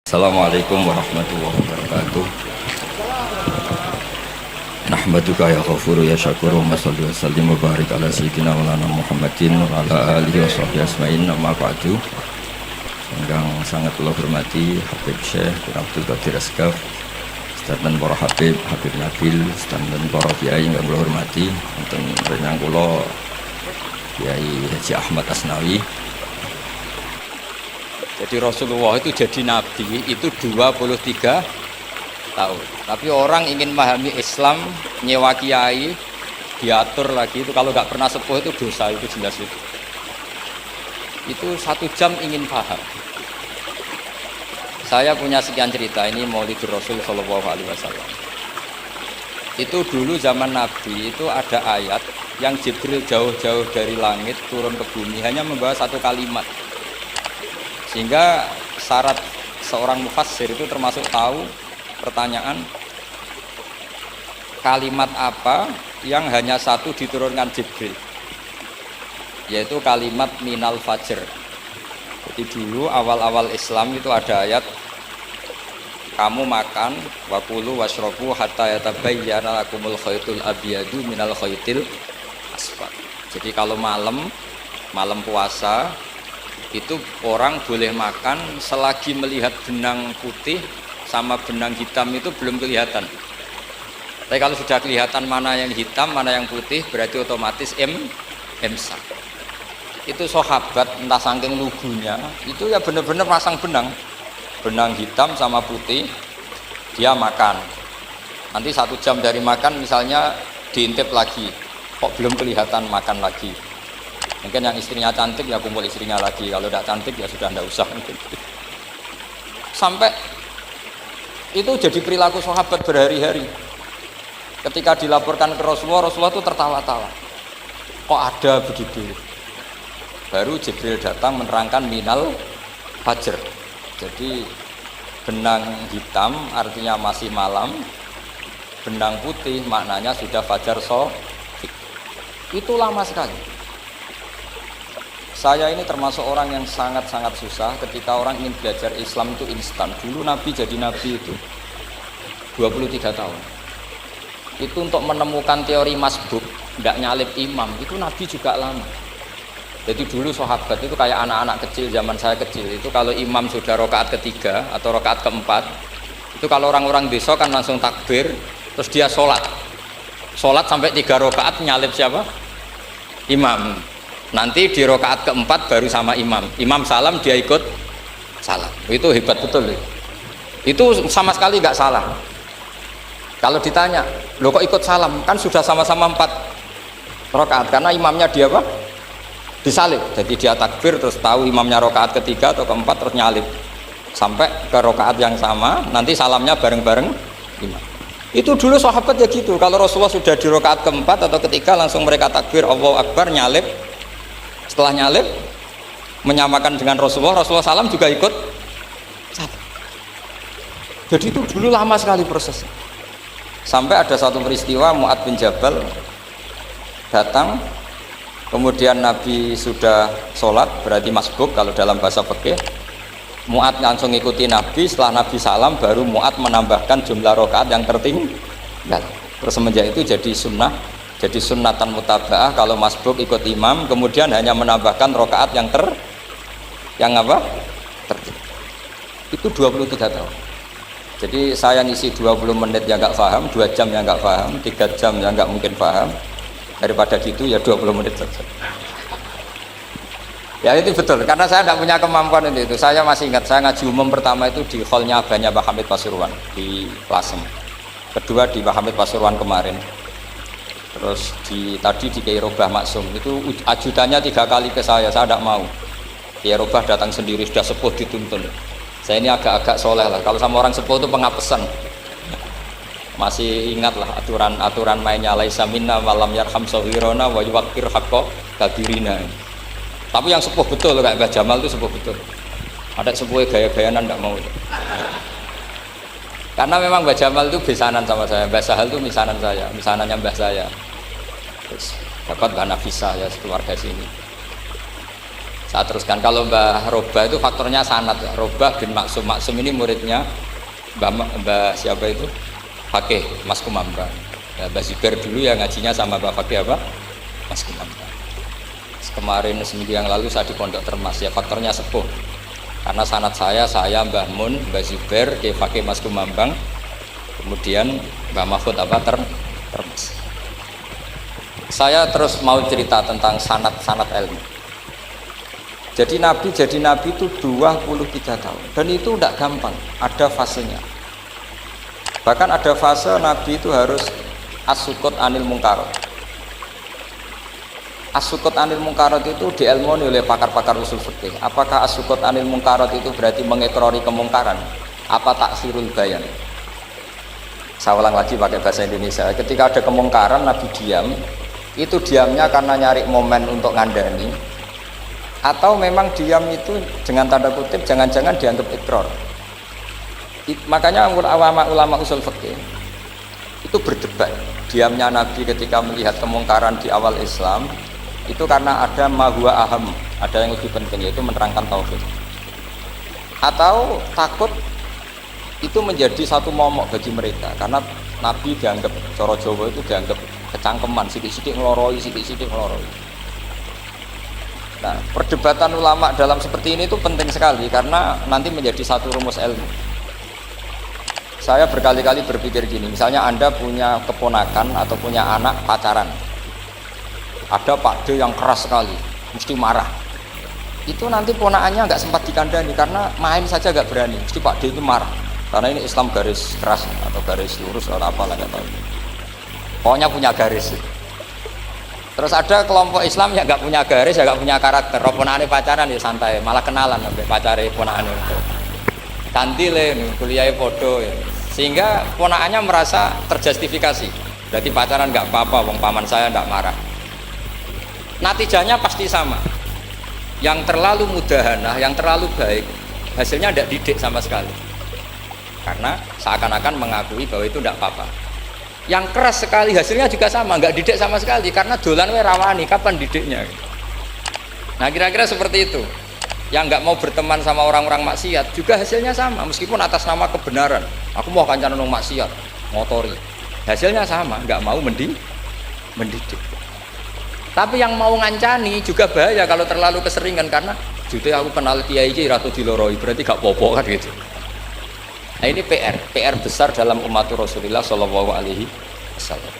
Assalamualaikum warahmatullahi wabarakatuh. Nahmaduka ya ghafuru ya syakuru wa salli wa sallim wa barik ala sayyidina maulana Muhammadin wa ala alihi wa sahbihi asma'in amma ba'du. Yang sangat kula hormati Habib Syekh Abdul Qadir Asgaf, dan para Habib Nabil, dan para kiai yang kula hormati, wonten renyang kula Kiai Haji Ahmad Asnawi. Jadi Rasulullah itu jadi nabi itu 23 tahun. Tapi orang ingin memahami Islam, nyewa kiai, diatur lagi itu kalau nggak pernah sepuh itu dosa, itu jelas itu. Itu 1 jam ingin paham. Saya punya sekian cerita, ini Maulidur Rasul Shallallahu Alaihi Wasallam. Itu dulu zaman Nabi itu ada ayat yang Jibril jauh-jauh dari langit turun ke bumi hanya membawa 1 kalimat. Sehingga syarat seorang mufassir itu termasuk tahu pertanyaan kalimat apa yang hanya 1 diturunkan Jibril, yaitu kalimat minal fajr. Jadi dulu awal-awal Islam itu ada ayat kamu makan wakulu washrobu hatta yatabayyana lakumul khaytul abyadu minal khaytil asfar. Jadi kalau malam puasa itu orang boleh makan selagi melihat benang putih sama benang hitam itu belum kelihatan. Tapi kalau sudah kelihatan mana yang hitam, mana yang putih, berarti otomatis imsak. Itu sahabat entah saking lugunya, itu ya benar-benar pasang benang hitam sama putih, dia makan. Nanti 1 jam dari makan misalnya diintip lagi, kok belum kelihatan, makan lagi. Mungkin yang istrinya cantik ya kumpul istrinya lagi, kalau tidak cantik ya sudah tidak usah mungkin. Sampai itu jadi perilaku sahabat berhari-hari. Ketika dilaporkan ke Rasulullah itu tertawa-tawa. Kok ada begitu? Baru Jibril datang menerangkan minal fajr. Jadi benang hitam artinya masih malam, benang putih maknanya sudah fajar shadiq. Itu lama sekali. Saya ini termasuk orang yang sangat-sangat susah ketika orang ingin belajar Islam itu instan. Dulu Nabi jadi Nabi itu 23 tahun. Itu untuk menemukan teori masbuk, tidak nyalip imam, itu Nabi juga lama. Jadi dulu sahabat itu kayak anak-anak kecil zaman saya kecil. Itu kalau imam sudah rakaat ketiga atau rakaat keempat, itu kalau orang-orang desa kan langsung takbir, terus dia sholat sampai 3 rakaat nyalip siapa? Imam. Nanti di rakaat keempat baru sama imam salam dia ikut salam. Itu hebat betul. Itu sama sekali nggak salah. Kalau ditanya, loh kok ikut salam, kan sudah sama-sama 4 rakaat, karena imamnya dia apa? Disalib. Jadi dia takbir terus tahu imamnya rakaat ketiga atau keempat terus nyalip sampai ke rakaat yang sama, nanti salamnya bareng-bareng imam. Itu dulu sahabat ya gitu. Kalau Rasulullah sudah di rakaat keempat atau ketiga langsung mereka takbir Allahu Akbar, nyalip. Setelah nyalip menyamakan dengan Rasulullah salam juga ikut salam. Jadi itu dulu lama sekali prosesnya. Sampai ada satu peristiwa Mu'ad bin Jabal datang, kemudian Nabi sudah sholat, berarti masbuk kalau dalam bahasa fikih. Mu'ad langsung ikuti Nabi, setelah Nabi salam baru Mu'ad menambahkan jumlah rakaat yang tertinggal. Terus semenjak itu jadi sunnah, jadi sunnatan mutaba'ah kalau masbuk ikut imam, kemudian hanya menambahkan rakaat yang tertinggal. Itu 23 tahun. Jadi saya ngisi 20 menit yang nggak paham, 2 jam yang nggak paham, 3 jam yang nggak mungkin paham. Daripada gitu ya 20 menit saja. Ya itu betul, karena saya tidak punya kemampuan itu. Saya masih ingat, saya ngaji umum pertama itu di hallnya Abahnya Pak Hamid Pasuruan di Lasem. Kedua di Pak Hamid Pasuruan kemarin. Terus tadi di Kiai Robah Maksum itu ajudannya 3 kali ke saya tidak mau. Kiai Robah datang sendiri, sudah sepuh dituntun. Saya ini agak-agak soleh lah, kalau sama orang sepuh itu pengapesan. Masih ingatlah aturan mainnya, laisa minna walam yarham sahirona wa yuwaqir haqqa kabirina. Tapi yang sepuh betul kayak Mbah Jamal itu sepuh betul. Ada sepuh gaya-gayanan tidak mau. Karena memang Mbah Jamal itu besanan sama saya, Mbah Sahal itu misanannya Mbah saya. Terus dapat Mbah Nafisa ya, keluarga sini. Saya teruskan, kalau Mbah Robah itu faktornya sanad ya. Robah bin Maksum. Maksum ini muridnya Mbah siapa itu? Fakih Mas Kumambang. Ya, Mbah Zubair dulu ya ngajinya sama Mbah Fakih apa? Mas Kumambang. Kemarin seminggu yang lalu saya di Pondok Termas ya, faktornya sepuh. Karena sanad saya Mbah Mun, Mbah Zubair, Kiai Fakih Mas Kumambang, kemudian Mbah Mahfud apa Termas. Saya terus mau cerita tentang sanad ilmu. Jadi Nabi itu 23 tahun dan itu tidak gampang, ada fasenya. Bahkan ada fase Nabi itu harus as-sukut anil mungkarat. As-sukut anil mungkarat itu diilmoni oleh pakar-pakar usul fikih. Apakah as-sukut anil mungkarat itu berarti mengekrori kemungkaran? Apa taksirul bayan? Saya ulang lagi pakai bahasa Indonesia. Ketika ada kemungkaran Nabi diam, itu diamnya karena nyari momen untuk ngandani, atau memang diam itu dengan tanda kutip jangan-jangan dianggap ikrar. Makanya ulama usul fikih itu berdebat. Diamnya Nabi ketika melihat kemungkaran di awal Islam itu karena ada mahwa aham, ada yang lebih penting, yaitu menerangkan tauhid, atau takut itu menjadi satu momok bagi mereka karena Nabi dianggap coro Jawa itu dianggap kecangkeman, sidik-sidik ngeloroi. Nah, perdebatan ulama dalam seperti ini itu penting sekali karena nanti menjadi satu rumus ilmu. Saya berkali-kali berpikir gini, misalnya Anda punya keponakan atau punya anak pacaran, ada Pak D yang keras sekali, mesti marah. Itu nanti ponakannya nggak sempat dikandani karena main saja nggak berani, mesti Pak D itu marah. Karena ini Islam garis keras atau garis lurus atau apa lah nggak tahu. Pokoknya punya garis. Terus ada kelompok Islam yang nggak punya garis, ya nggak punya karakter. Ponakane pacaran ya santai, malah kenalan sampai pacare ponakane. Kandile kuliah podo ya. Sehingga ponakannya merasa terjustifikasi. Berarti pacaran nggak apa-apa, wong paman saya nggak marah. Natijanya pasti sama. Yang terlalu mudahanah, yang terlalu baik, hasilnya tidak didik sama sekali. Karena seakan-akan mengakui bahwa itu tidak apa-apa. Yang keras sekali hasilnya juga sama, nggak didik sama sekali karena dolan we rawani, kapan didiknya? Nah kira-kira seperti itu. Yang nggak mau berteman sama orang-orang maksiat juga hasilnya sama, meskipun atas nama kebenaran. Aku mau kancanan nang maksiat, ngotori. Hasilnya sama, nggak mau mendidik. Tapi yang mau ngancani juga bahaya kalau terlalu keseringan karena jadi aku kenal kiai iki ratu diloroi, berarti gak popo kan gitu. Nah ini PR besar dalam umat Rasulullah Shallallahu Alaihi Wasallam.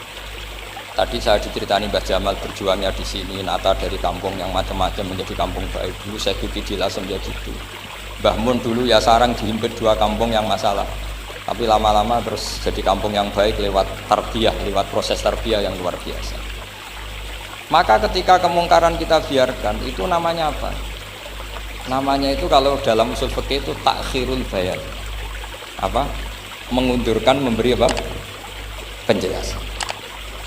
Tadi saya diceritani Mbah Jamal berjuangnya di sini, nata dari kampung yang macam-macam menjadi kampung baik. Dulu saya ikuti di Lasem ya gitu. Mbah Mun dulu ya sarang dihimpit 2 kampung yang masalah. Tapi lama-lama terus jadi kampung yang baik lewat tarbiyah, lewat proses tarbiyah yang luar biasa. Maka ketika kemungkaran kita biarkan, itu namanya apa? Namanya itu kalau dalam usul fikih itu takhirul bayan. Apa? Mengundurkan, memberi apa? Penjelasan.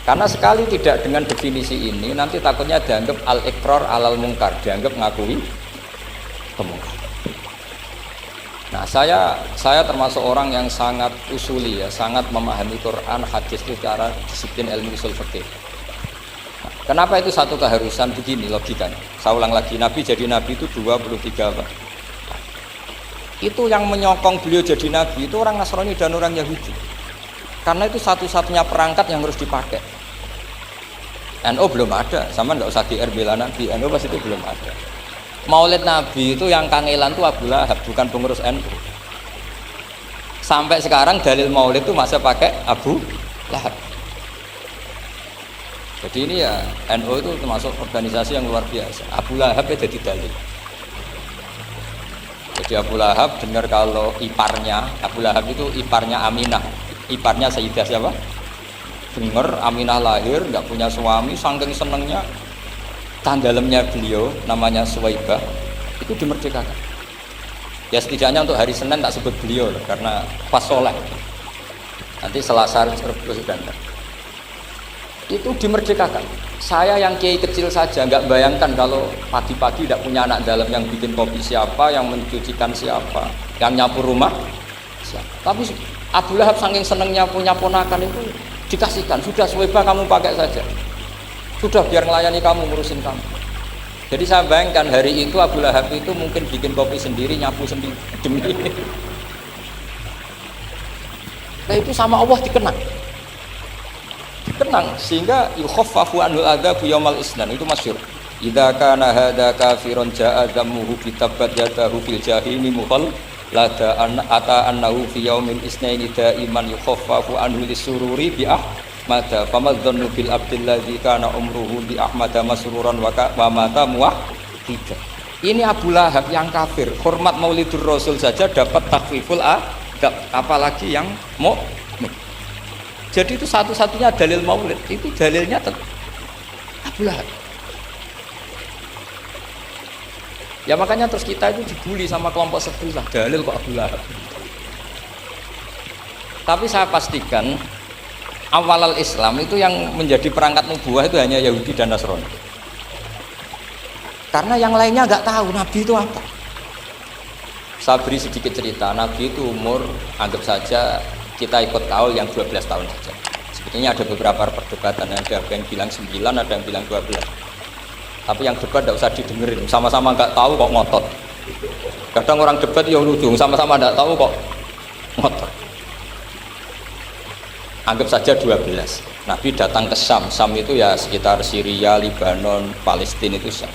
Karena sekali tidak dengan definisi ini, nanti takutnya dianggap al-iqrar alal mungkar, dianggap ngakui kemungkaran. Nah, saya termasuk orang yang sangat usuli ya, sangat memahami Quran, hadis itu secara disiplin ilmu usul fikih. Nah, kenapa itu satu keharusan begini logikanya? Saya ulang lagi, Nabi jadi Nabi itu 23 Pak. Itu yang menyokong beliau jadi Nabi itu orang Nasrani dan orang Yahudi. Karena itu satu-satunya perangkat yang harus dipakai. NU belum ada, sama nggak usah GR bela Nabi, NU pas itu belum ada. Maulid Nabi itu yang kangelan itu Abu Lahab, bukan pengurus NU. Sampai sekarang dalil Maulid itu masih pakai Abu Lahab. Jadi ini ya NU itu termasuk organisasi yang luar biasa. Abu Lahab ya jadi dalil. Jadi Abu Lahab dengar kalau iparnya, Abu Lahab itu iparnya Aminah, iparnya Sayyidah siapa? Dengar Aminah lahir, nggak punya suami, saking senengnya tanggalemnya beliau, namanya Suwaibah, itu dimerdekakan. Ya setidaknya untuk hari Senin tak sebut beliau loh, karena pas sholat. Nanti Selasa itu dimerdekakan. Saya yang kiai kecil saja nggak bayangkan kalau pagi-pagi tidak punya anak dalam yang bikin kopi siapa, yang mencucikan siapa, yang nyapu rumah siapa. Tapi Abu Lahab saking senengnya punya ponakan itu dikasihkan, sudah Suwaibah kamu pakai saja, sudah biar melayani kamu, ngurusin kamu. Jadi saya bayangkan hari itu Abu Lahab itu mungkin bikin kopi sendiri, nyapu sendiri demi ini. Nah itu sama Allah dikenang sehingga yukhaffafu anhul adzabu yaumal isnan, itu masyhur. Idza kana hadza kafiron jaa dammuhu kitabat yadahu fil jahimi muhal lada ata annahu fi yaumil isnaini daiman yukhaffafu anhu lisururi bi ahmada famadzannu bil abdil ladzi kana umruhu bi ahmada masruran wa mata muwahhida. Ini Abu Lahab yang kafir, hormat Maulidur Rasul saja dapat takhfiful adab, apalagi yang mukmin. Jadi itu satu-satunya dalil maulid, itu dalilnya Abu Lahab. Ya makanya terus kita itu dibully sama kelompok sebelah, dalil kok Abu Lahab. Tapi saya pastikan awal Islam itu yang menjadi perangkat nubuah itu hanya Yahudi dan Nasrani. Karena yang lainnya nggak tahu Nabi itu apa. Saya beri sedikit cerita, Nabi itu umur anggap saja kita ikut kaul yang 12 tahun saja. Sebetulnya ada beberapa perdebatan, ada yang bilang 9, ada yang bilang 12. Tapi yang debat tidak usah didengerin, sama-sama nggak tahu kok ngotot. Kadang orang debat ya lucu, sama-sama nggak tahu kok ngotot. Anggap saja 12. Nabi datang ke Syam, Syam itu ya sekitar Syria, Lebanon, Palestina itu Syam.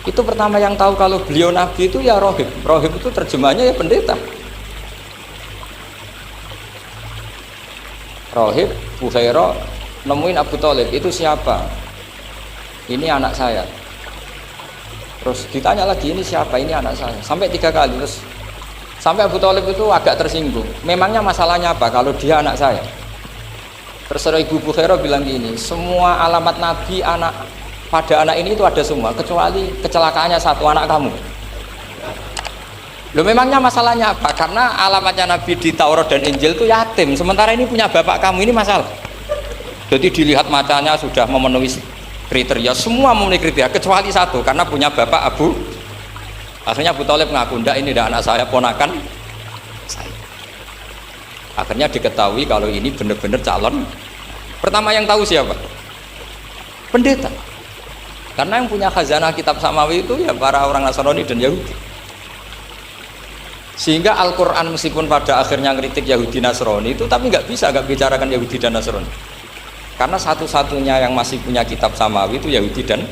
Itu pertama yang tahu kalau beliau Nabi itu ya rohib. Rohib itu terjemahnya ya pendeta. Rohib, Bukhairah nemuin Abu Thalib, itu siapa? Ini anak saya. Terus ditanya lagi, ini siapa? Ini anak saya. Sampai 3 kali. Terus sampai Abu Thalib itu agak tersinggung. Memangnya masalahnya apa kalau dia anak saya? Terus Ibu Bukhairah bilang gini, semua alamat Nabi pada anak ini itu ada semua, kecuali kecelakaannya satu, anak kamu. Loh, memangnya masalahnya apa? Karena alamatnya Nabi di Taurat dan Injil itu yatim, sementara ini punya bapak kamu, ini masalah. Jadi dilihat matanya sudah memenuhi kriteria, semua memenuhi kriteria kecuali satu, karena punya bapak Abu. Akhirnya Abu Thalib ngaku, enggak, ini tidak anak saya, ponakan saya. Akhirnya diketahui kalau ini benar-benar calon. Pertama yang tahu siapa? Pendeta. Karena yang punya khazanah kitab samawi itu ya para orang Nasrani dan Yahudi. Sehingga Al-Quran meskipun pada akhirnya ngeritik Yahudi Nasrani itu, tapi nggak bicarakan Yahudi dan Nasrani. Karena satu-satunya yang masih punya kitab samawi itu Yahudi dan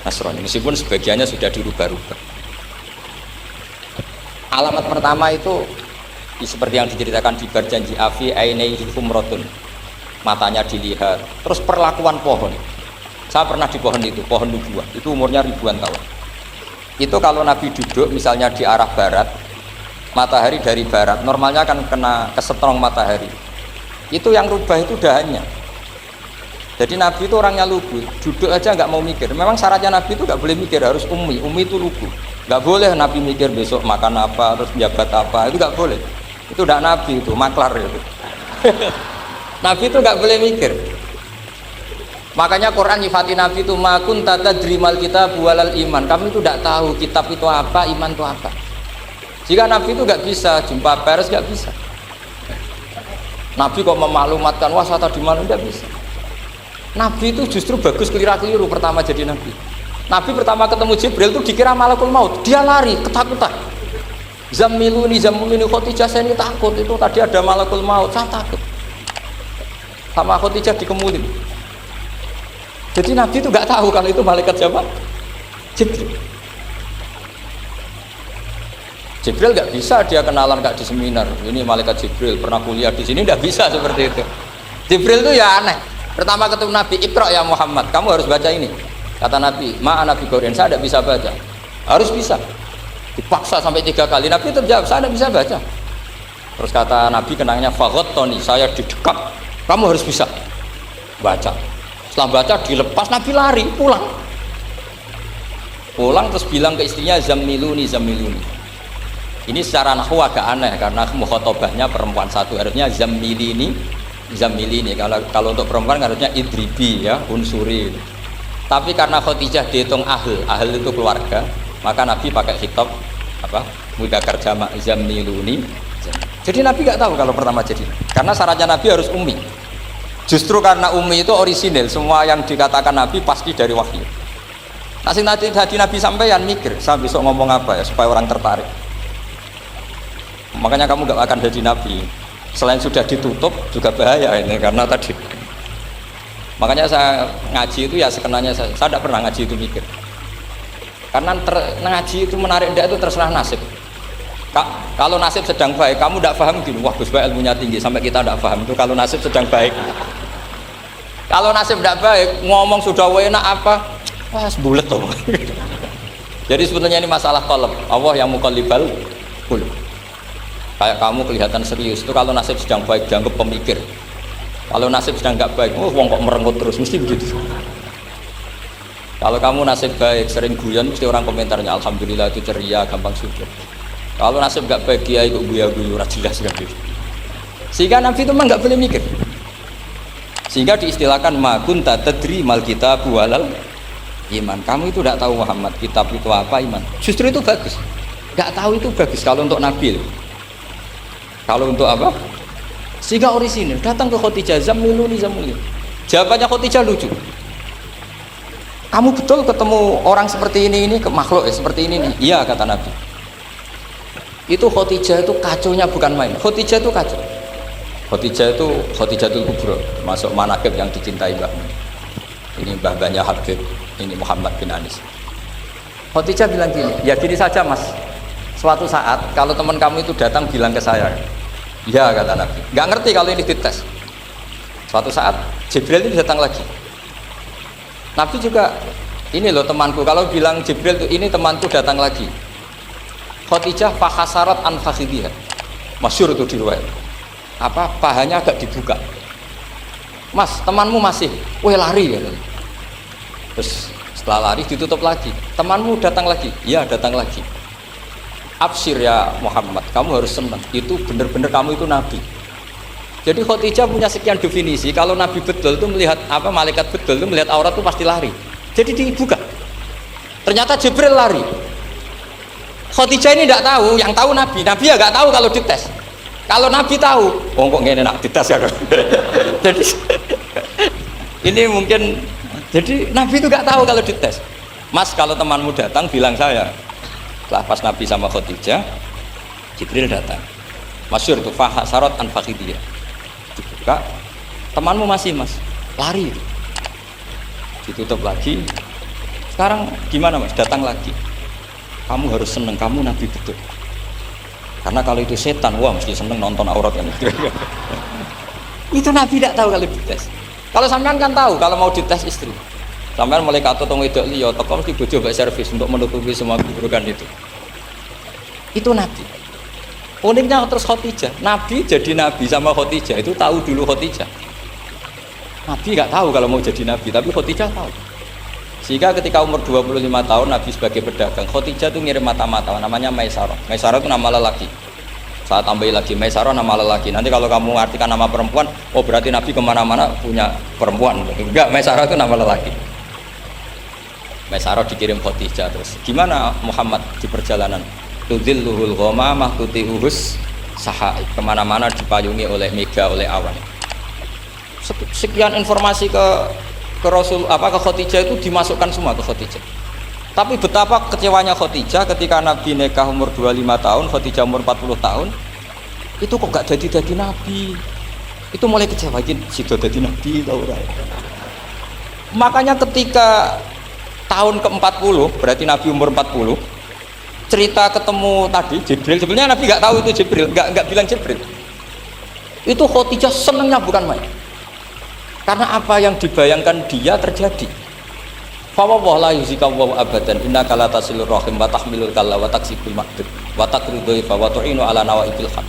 Nasrani, meskipun sebagiannya sudah dirubah-rubah. Alamat pertama itu seperti yang diceritakan di Barjanji Afi ainaihi humratun, matanya dilihat. Terus perlakuan pohon, saya pernah di pohon itu, pohon nubuah, itu umurnya ribuan tahun. Itu kalau Nabi duduk misalnya di arah barat, matahari dari barat, normalnya kan kena kesetrong matahari. Itu yang rubah itu dahannya. Jadi Nabi itu orangnya lugu, duduk aja nggak mau mikir. Memang syaratnya Nabi itu nggak boleh mikir, harus ummi itu lugu. Nggak boleh Nabi mikir besok makan apa, terus jabat apa, itu nggak boleh. Itu udah Nabi, itu maklar itu. Nabi itu nggak boleh mikir. Makanya Quran nyifati Nabi itu makun tata drimal kita bualal iman. Kami itu nggak tahu kitab itu apa, iman itu apa. Jika Nabi itu nggak bisa jumpa pers, nggak bisa. Nabi kok memaklumatkan, wah saya tadi malam, nggak bisa. Nabi itu justru bagus keliru pertama jadi Nabi. Nabi pertama ketemu Jibril itu dikira malakul maut, dia lari ketakutan. Zammiluni Khadijah, saya ini takut, itu tadi ada malakul maut, saya takut. Sama Khadijah dikemulin. Jadi Nabi itu nggak tahu kalau itu malaikat siapa? Jibril. Jibril nggak bisa dia kenalan nggak di seminar. Ini malaikat Jibril pernah kuliah di sini, nggak bisa seperti itu. Jibril itu ya aneh. Pertama ketemu Nabi, Iqra ya Muhammad, kamu harus baca ini. Kata Nabi, ma'ana bi Qur'an, saya tidak bisa baca. Harus bisa. Dipaksa sampai 3 kali, Nabi terjawab, saya tidak bisa baca. Terus kata Nabi kenangnya, faghattani, saya didekap, kamu harus bisa baca. Setelah baca dilepas, Nabi lari pulang. Pulang terus bilang ke istrinya, zammiluni. Ini secara nahwu agak aneh karena mukhatabahnya perempuan satu, harusnya Zammilini. Kalau untuk perempuan harusnya idribi ya, unsuri. Tapi karena Khadijah dihitung ahl itu keluarga, maka Nabi pakai khitab apa? Mudzakkar jamak zammiluni. Jadi Nabi nggak tahu kalau pertama jadi. Karena syaratnya Nabi harus ummi. Justru karena ummi itu orisinil, semua yang dikatakan Nabi pasti dari wahyu. Nasi nanti hati Nabi sampeyan mikir, saya besok ngomong apa ya supaya orang tertarik. Makanya kamu gak akan jadi Nabi. Selain sudah ditutup juga bahaya ini karena tadi. Makanya saya ngaji itu ya sekenanya saya tidak pernah ngaji itu mikir. Karena ngaji itu menarik tidak itu terserah nasib. Kalau nasib sedang baik, kamu tidak paham gini, wah Gus Baik ilmunya tinggi sampai kita tidak paham itu kalau nasib sedang baik. Kalau nasib tidak baik, ngomong sudah enak apa, wah sebulet tuh. Jadi sebetulnya ini masalah qalb. Allah yang muqallibal qulub. Kayak kamu kelihatan serius itu kalau nasib sedang baik dianggap pemikir. Kalau nasib sedang nggak baik, wong kok merenggut terus mesti begitu. Kalau kamu nasib baik sering guyon mesti orang komentarnya alhamdulillah itu ceria gampang sujud. Kalau nasib nggak baik kiai kok guya-guyu ora jelas kan gitu. Sehingga Nabi itu memang nggak boleh mikir. Sehingga diistilahkan ma kunta tadri mal kitab walal iman. Kamu itu tidak tahu Muhammad kitab itu apa iman. Justru itu bagus. Nggak tahu itu bagus kalau untuk Nabi. Kalau untuk apa? Sehingga orisinil datang ke Khadijah zamiluni zamiluni. Jawabannya Khadijah lucu. Kamu betul ketemu orang seperti ini ke makhluk ya seperti ini nih. Iya kata Nabi. Itu Khadijah itu kacaunya bukan main. Khadijah itu kacau. Khadijah itu Khadijatul Kubra, masuk manaqib yang dicintai Mbah. Ini mbah-mbahnya Habib, ini Muhammad bin Anis. Khadijah bilang gini, ya gini saja Mas. Suatu saat kalau teman kamu itu datang bilang ke saya, ya kata Nabi, nggak ngerti kalau ini dites. Suatu saat Jibril itu datang lagi. Nabi juga, ini loh temanku. Kalau bilang Jibril itu ini temanku datang lagi. Khadijah fakhasarat an fakhidhiha. Masyhur itu di riwayat. Apa pahanya agak dibuka. Mas, temanmu masih, weh lari ya. Terus setelah lari ditutup lagi. Temanmu datang lagi, iya datang lagi. Absyir ya Muhammad, kamu harus senang. Itu benar-benar kamu itu Nabi. Jadi Khadijah punya sekian definisi. Kalau Nabi betul itu melihat apa malaikat betul itu melihat aurat itu pasti lari. Jadi dibuka. Ternyata Jibril lari. Khadijah ini tidak tahu, yang tahu Nabi. Nabi ya nggak tahu kalau dites. Kalau Nabi tahu, oh kok ngene nak dites ya. Jadi ini mungkin. Jadi Nabi itu nggak tahu kalau dites. Mas kalau temanmu datang bilang saya. Setelah pas Nabi sama Khadijah, Jibril datang. Masyhur itu fahasarat an fakhidiyah. Dibuka, temanmu masih Mas, lari. Ditutup lagi. Sekarang gimana Mas? Datang lagi. Kamu harus seneng, kamu Nabi betul. Karena kalau itu setan, wah mesti seneng nonton aurat kan. Itu Nabi tidak tahu kalau dites. Kalau sampean kan tahu kalau mau dites istri. Sampean mulai kata tong wedok liya teko mesti bojo mbak servis untuk menutupi semua keburukan itu. Itu Nabi. Uniknya terus Khadijah. Nabi jadi Nabi sama Khadijah itu tahu dulu Khadijah. Nabi nggak tahu kalau mau jadi Nabi, tapi Khadijah tahu. Sehingga ketika umur 25 tahun Nabi sebagai pedagang, Khadijah itu ngirim mata-mata namanya Maisarah. Maisarah itu nama lelaki. Saya tambahin lagi Maisarah nama lelaki. Nanti kalau kamu artikan nama perempuan, oh berarti Nabi kemana-mana punya perempuan. Enggak, Maisarah itu nama lelaki. Maisarah dikirim Khadijah terus. Gimana Muhammad di perjalanan? Tudzilluhul ghamamah tutihus sahaib. Kemana-mana dipayungi oleh mega, oleh awan. Sekian informasi ke Rasul ke Khadijah itu dimasukkan semua ke Khadijah. Tapi betapa kecewanya Khadijah ketika Nabi nikah umur 25 tahun, Khadijah umur 40 tahun. Itu kok gak jadi Nabi. Itu mulai kecewa sido jadi Nabi tahu ora. Makanya ketika tahun ke-40, berarti Nabi umur 40, cerita ketemu tadi Jibril, sebenarnya Nabi nggak tahu itu Jibril, nggak bilang Jibril. Itu Khadijah senangnya bukan main. Karena apa yang dibayangkan dia terjadi. Fa wa la yuzika wa abadan innaka la tasilur rahim wa tahmilul kalla wa taksibul ma'dud wa taqridu fa wa tu'inu ala nawaibil haq.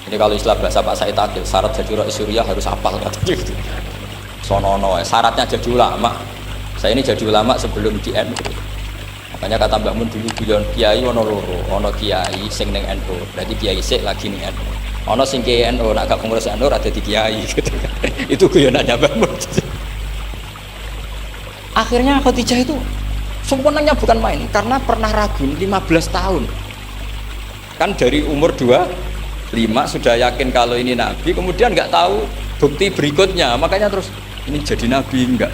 Jadi kalau istilah bahasa Pak Said Akil, syarat jadi rakyat Suriah harus hafal katanya gitu. Sonono, syaratnya jadi ulama. Saya ini jadi ulama sebelum di NU. Makanya kata Mbah Mun dulu bilang kiai ono loro, ono kiai sing ning NU, berarti kiai sik lagi ning NU. Ono sing kiai NU nak gak pengurus NU ada di kiai gitu kan. Itu guyonannya Mbah Mun. Akhirnya Khadijah itu sempurnanya bukan main karena pernah ragu 15 tahun. Kan dari umur 25 sudah yakin kalau ini Nabi, kemudian nggak tahu bukti berikutnya, makanya terus ini jadi Nabi enggak.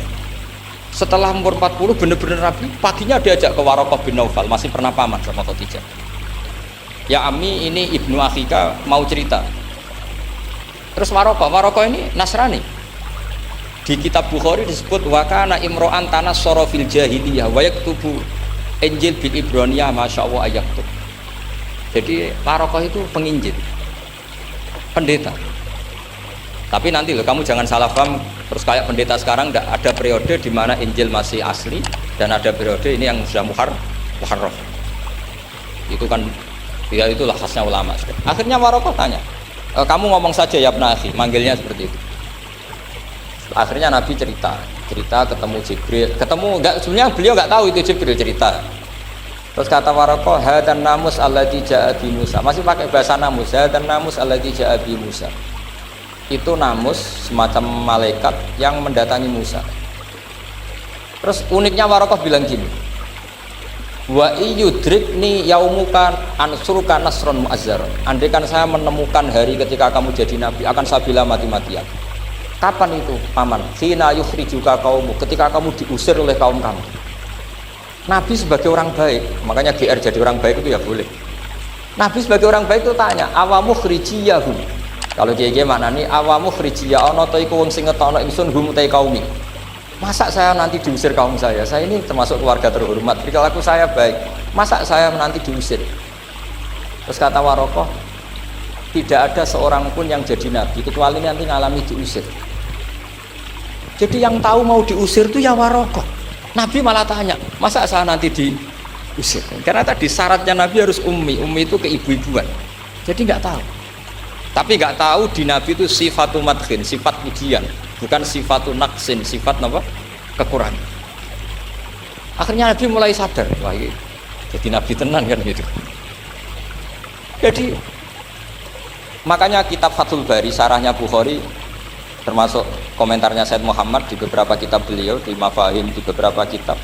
Setelah umur 40 bener-bener Nabi, paginya diajak ke Waraqah bin Naufal, masih pernah paman sama Khadijah. Ya Ami, ini ibnu akhika mau cerita. Terus Waraqah ini Nasrani. Di kitab Bukhari disebut wakana imro'an tanas sorofil jahiliyah wa yaktubu Injil bil Ibraniyah masya Allah ayaktub. Jadi Waraqah itu penginjil, pendeta. Tapi nanti loh, kamu jangan salah paham terus kayak pendeta sekarang. Tidak ada periode di mana Injil masih asli dan ada periode ini yang sudah muharraf. Itu kan ya itulah khasnya ulama. Akhirnya Waraqah tanya, kamu ngomong saja ya Ibn Akhi, manggilnya seperti itu. Akhirnya Nabi cerita ketemu Jibril, sebenarnya beliau nggak tahu itu Jibril cerita. Terus kata Waraqah, hadan namus alladzi ja'a bi Musa, masih pakai bahasa namus, hadan namus alladzi ja'a bi Musa. Itu namus semacam malaikat yang mendatangi Musa. Terus uniknya Waraqah bilang gini, wa iyudrikni yaumukan ansuruka nasron mu'azzaron. Andai kan saya menemukan hari ketika kamu jadi nabi, akan saya bila mati-matian. Kapan itu paman? Khina yukhrijuka kaumu, ketika kamu diusir oleh kaum kamu. Nabi sebagai orang baik, makanya GR jadi orang baik itu ya boleh. Nabi sebagai orang baik itu tanya, awamu khrijiyahum. Kalau kiye-kiye maknani awamu khrijiyah ana ta iku wong sing ngetokno ingsun hum ta kaumi. Masa saya nanti diusir kaum saya? Saya ini termasuk keluarga terhormat. Perilaku saya baik. Masa saya nanti diusir? Terus kata Waraqah, tidak ada seorang pun yang jadi nabi kecuali nanti ngalami diusir. Jadi yang tahu mau diusir itu ya Waraqah. Nabi malah tanya, masa saya nanti diusir? Karena tadi syaratnya Nabi harus ummi. Ummi itu keibu-ibuan. Jadi nggak tahu. Tapi nggak tahu di Nabi itu sifatul madkhin, sifat pujian, bukan sifatul naqsin, sifat apa? Kekurangan. Akhirnya Nabi mulai sadar, wah ini jadi Nabi tenan kan gitu. Jadi makanya kitab Fathul Bari, sarahnya Bukhari, termasuk komentarnya Said Muhammad di beberapa kitab beliau, di Mafahim, di beberapa kitab.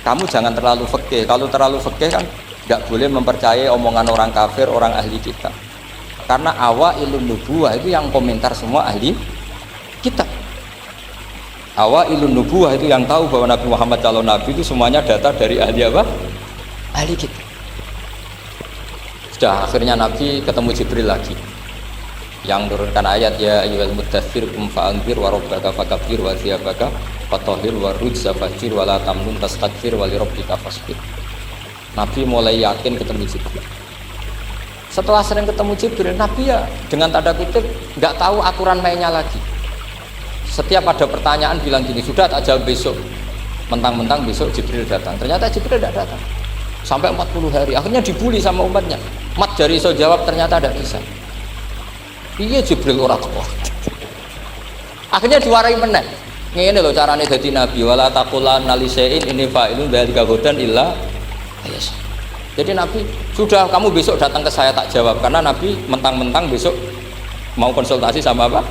Kamu jangan terlalu fikih. Kalau terlalu fikih kan nggak boleh mempercayai omongan orang kafir, orang ahli kitab. Karena awailun nubuwah itu yang komentar semua ahli kitab. Awailun nubuwah itu yang tahu bahwa Nabi Muhammad calon nabi itu semuanya data dari ahli apa? Ahli kitab. Sudah akhirnya Nabi ketemu Jibril lagi yang menurunkan ayat ya ayyuhal muddatsir qum fa'anzir wa rabbaka fakabbir wa thiyabaka fatahhir wa rujza fahjir wa la tamnun tastakbir wa li rabbika fasbir. Nabi mulai yakin ketemu Jibril. Setelah sering ketemu Jibril, Nabi ya dengan tanda kutip nggak tahu aturan mainnya lagi. Setiap ada pertanyaan bilang gini, sudah tak jawab besok. Mentang-mentang besok Jibril datang. Ternyata Jibril tidak datang. Sampai 40 hari. Akhirnya dibully sama umatnya. Mat dari iso jawab ternyata tidak bisa. Iya Jibril ora kok. Akhirnya diwarai meneh. Ngene lho carane dadi nabi, wala taqulanna li syai'in inni fa'ilun dzalika ghadan illa ayas. Jadi Nabi, sudah kamu besok datang ke saya tak jawab, karena Nabi mentang-mentang besok mau konsultasi sama apa?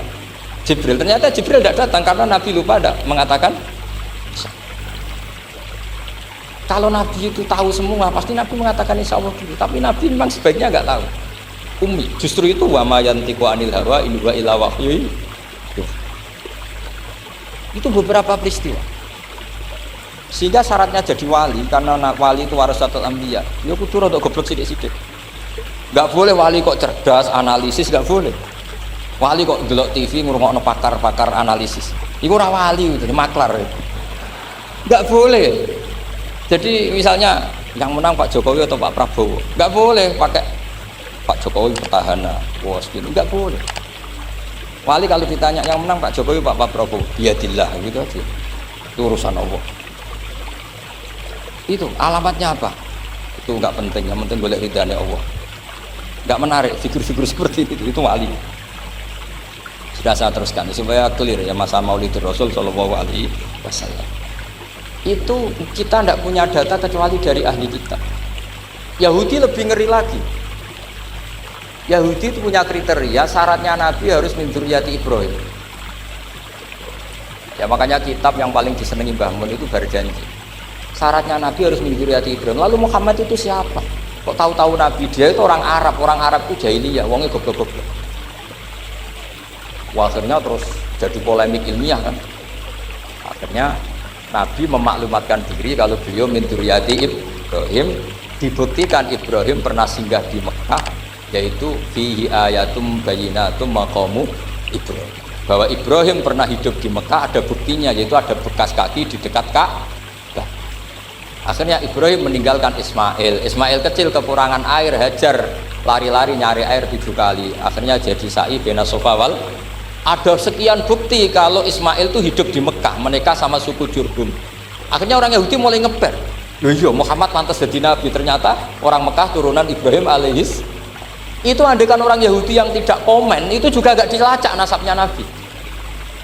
Jibril. Ternyata Jibril tidak datang karena Nabi lupa ada mengatakan. Kalau Nabi itu tahu semua, pasti Nabi mengatakan insya Allah dulu. Tapi Nabi memang sebaiknya nggak tahu. Ummi. Justru itu wa ma yantiqu anil hawa in huwa illa wahyu. Itu beberapa peristiwa. Sehingga syaratnya jadi wali, karena wali itu warasatul anbiya. Ya kudu rada goblok sithik-sithik. Enggak boleh wali kok cerdas, analisis enggak boleh. Wali kok delok TV ngrungokno pakar-pakar analisis. Iku ora wali itu, maklar. Enggak boleh. Jadi misalnya yang menang Pak Jokowi atau Pak Prabowo, enggak boleh pakai Pak Jokowi petahana, bos gitu, enggak boleh. Wali kalau ditanya yang menang Pak Jokowi Pak Prabowo, biadillah gitu aja. Itu urusan Allah. Itu alamatnya apa? Itu enggak penting, yang penting boleh ridhanya Allah. Enggak menarik figur-figur seperti itu wali. Sudah saya teruskan supaya clear ya masa Maulid Rasul Shallallahu Alaihi Wasallam. Itu kita tidak punya data kecuali dari ahli kitab. Yahudi lebih ngeri lagi. Yahudi itu punya kriteria, syaratnya Nabi harus min dzurriyyati Ibrahim. Ya makanya kitab yang paling disenangi Mbah Mun itu berjanji. Syaratnya Nabi harus min dzurriyyati Ibrahim. Lalu Muhammad itu siapa? Kok tahu-tahu Nabi? Dia itu orang Arab. Orang Arab itu jahiliyah, wongnya goblok-goblok. Wah, akhirnya terus jadi polemik ilmiah kan. Akhirnya Nabi memaklumatkan diri kalau beliau min dzurriyyati Ibrahim. Dibuktikan Ibrahim pernah singgah di Mekah, yaitu fihi ayatum bayyinatum maqamu Ibrahim. Bahwa Ibrahim pernah hidup di Mekah ada buktinya, yaitu ada bekas kaki di dekat Ka'bah. Akhirnya Ibrahim meninggalkan Ismail. Ismail kecil kekurangan air, Hajar lari-lari nyari air 7 kali. Akhirnya jadi sa'i bena Safa wal. Ada sekian bukti kalau Ismail itu hidup di Mekah, menikah sama suku Jurhum. Akhirnya orang Yahudi mulai ngeber. Loh iya, Muhammad pantas jadi nabi. Ternyata orang Mekah turunan Ibrahim alaihis. Itu andekan orang Yahudi yang tidak komen, itu juga gak dilacak nasabnya Nabi.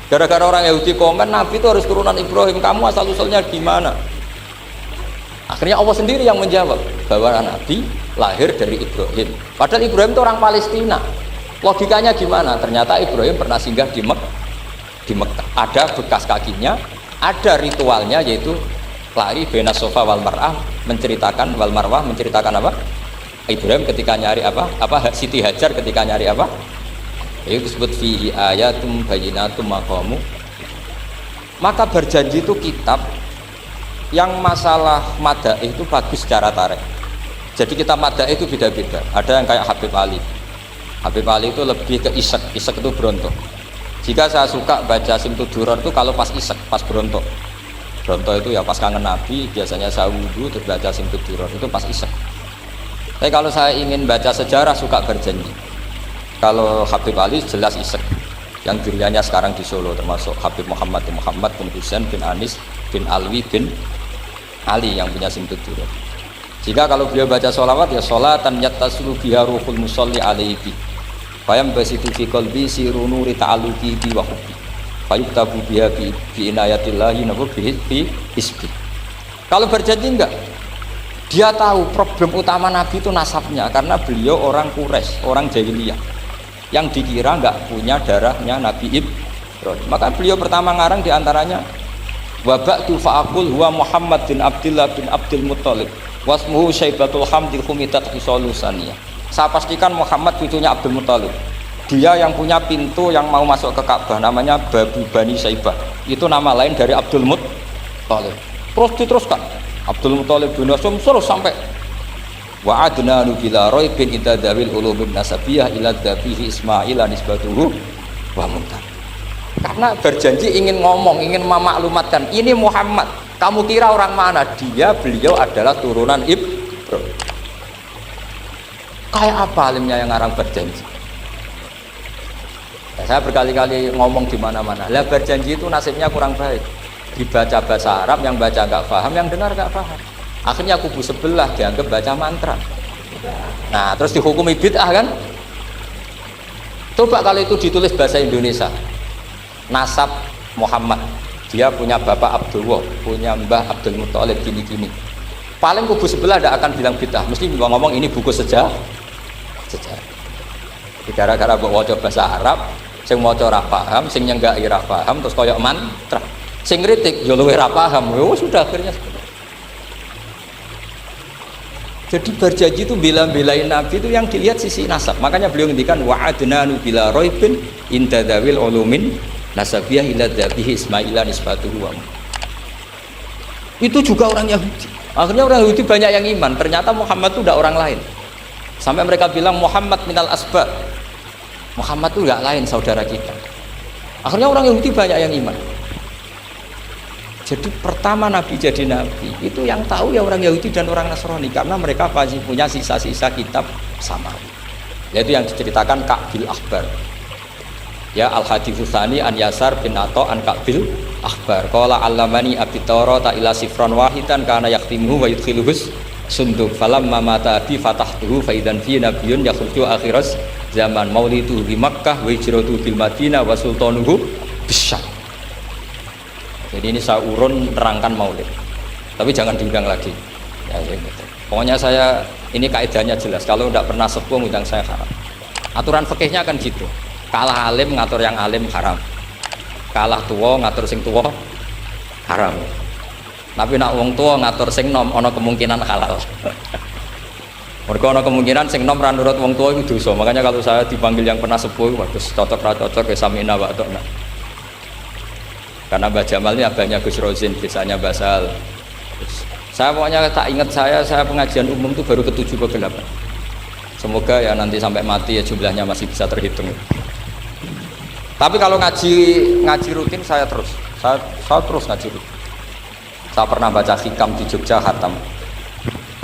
Gara-gara orang Yahudi komen, Nabi itu harus turunan Ibrahim, kamu asal-usulnya gimana? Akhirnya Allah sendiri yang menjawab bahwa Nabi lahir dari Ibrahim. Padahal Ibrahim itu orang Palestina. Logikanya gimana? Ternyata Ibrahim pernah singgah di Mekah. Ada bekas kakinya, ada ritualnya, yaitu lari bena Safa wal Marwah, menceritakan wal Marwah, menceritakan apa? Ibrahim ketika nyari apa? Siti Hajar ketika nyari apa? Itu disebut fihi ayatum bayyinatum maqamu. Maka berjanji itu kitab yang masalah madaih itu bagus secara tarikh. Jadi kitab madaih itu beda-beda. Ada yang kayak Habib Ali. Habib Ali itu lebih ke isek itu berontok. Jika saya suka baca Simtud Duror itu kalau pas isek, pas berontok itu ya pas kangen Nabi, biasanya saya wudhu terus baca Simtud Duror itu pas isek. Tapi kalau saya ingin baca sejarah suka berjanji. Kalau Habib Ali jelas isek. Yang dirianya sekarang di Solo termasuk Habib Muhammad bin Husain bin Anis bin Alwi bin Ali yang punya Simtud Duror. Jika kalau beliau baca sholawat ya sholatan yattasulu biha ruhul musalli alaihi. Fayam basitu fi qalbi siru nuri ta'alluqi bi wa hubbi. Fayuktabu biha bi inayatillahi nabu bi isbi. Kalau berjanji enggak, dia tahu problem utama Nabi itu nasabnya, karena beliau orang Quraisy, orang jahiliyah yang dikira enggak punya darahnya Nabi Ibrahim. Maka beliau pertama ngarang diantaranya wa ba'du fa'aqul huwa Muhammad bin Abdullah bin Abdul Muttalib wasmuhu Syaibatul Hamdil Humidat Hisolusaniyah. Saya pastikan Muhammad cucunya Abdul Muttalib. Dia yang punya pintu yang mau masuk ke Ka'bah, namanya Babu Bani Syaibah. Itu nama lain dari Abdul Muttalib. Terus diteruskan Abdul Muttalib bin Hasyim terus sampai wa adnanu bila raibin idadawil ulumin nasabiyah ila dhabihi Ismaila nisbatuhu wa muntar. Karena berjanji ingin ngomong, ingin memaklumatkan ini Muhammad. Kamu kira orang mana? Beliau adalah turunan Ibrahim. Kayak apa alimnya yang ngarang berjanji? Ya, saya berkali-kali ngomong di mana-mana. Lah berjanji itu nasibnya kurang baik. Dibaca bahasa Arab, yang baca nggak paham, yang dengar nggak paham. Akhirnya kubu sebelah dianggap baca mantra. Nah, terus dihukumi bid'ah kan? Coba kalau itu ditulis bahasa Indonesia. Nasab Muhammad. Dia punya bapak Abdullah, punya mbah Abdul Muttalib gini-gini. Paling kubu sebelah tidak akan bilang bid'ah, mesti ngomong ini buku sejarah. Gara-gara mbok waca bahasa Arab, sing maca ora paham, sing nyenggaki ora paham, terus koyok mantra. Sing kritik yo luwih ora paham. Oh, sudah akhirnya. Jadi berjanji itu bela-belain Nabi itu yang dilihat sisi nasab. Makanya beliau ngendikan wa'adnanu bila raibin intadawil ulumin nasabiyah ila dhabihi Ismaila nisbatuhu wa. Itu juga orang Yahudi. Akhirnya orang Yahudi banyak yang iman. Ternyata Muhammad itu tidak orang lain. Sampai mereka bilang Muhammad minal asbab. Muhammad itu enggak lain saudara kita. Akhirnya orang Yahudi banyak yang iman. Jadi pertama Nabi jadi Nabi itu yang tahu ya orang Yahudi dan orang Nasrani, karena mereka pasti punya sisa-sisa kitab samawi. Yaitu yang diceritakan Ka'bil Akhbar. Ya al-haditsus tsani an Yasar bin Atha an Ka'bil Akhbar. Qala allamani abi Tawrata ila sifran wahidan kana yaktimuhu wa yudkhiluhus sunduk falamma mata bi fatahtuhu fa idan fi nabiyyun yakhruju akhiras zaman maulidu di Makkah wa hijratu bil Madinah wa sultanuhu bisyam. Jadi ini saya urun terangkan maulid. Tapi jangan diundang lagi. Ya, gitu. Pokoknya saya ini kaidahnya jelas. Kalau tidak pernah sepuh undang saya haram. Aturan fikihnya kan gitu. Kalah alim ngatur yang alim haram. Kalah tua ngatur sing tua haram. Tapi nak wong tua ngatur sing nom ana kemungkinan halal. Mergo ana kemungkinan sing nom ra nurut wong tua itu dosa. Makanya kalau saya dipanggil yang pernah sepuh waduh cocok ra cocok ya samina wa atokna. Karena Mbah Jamal ini abahnya Gus Rozin, desanya Mbah Sal. Saya pokoknya tak ingat saya pengajian umum itu baru ke-7 ke 8. Semoga ya nanti sampai mati ya jumlahnya masih bisa terhitung. Tapi kalau ngaji rutin saya terus ngaji rutin. Saya pernah baca hikam di Jogja khatam.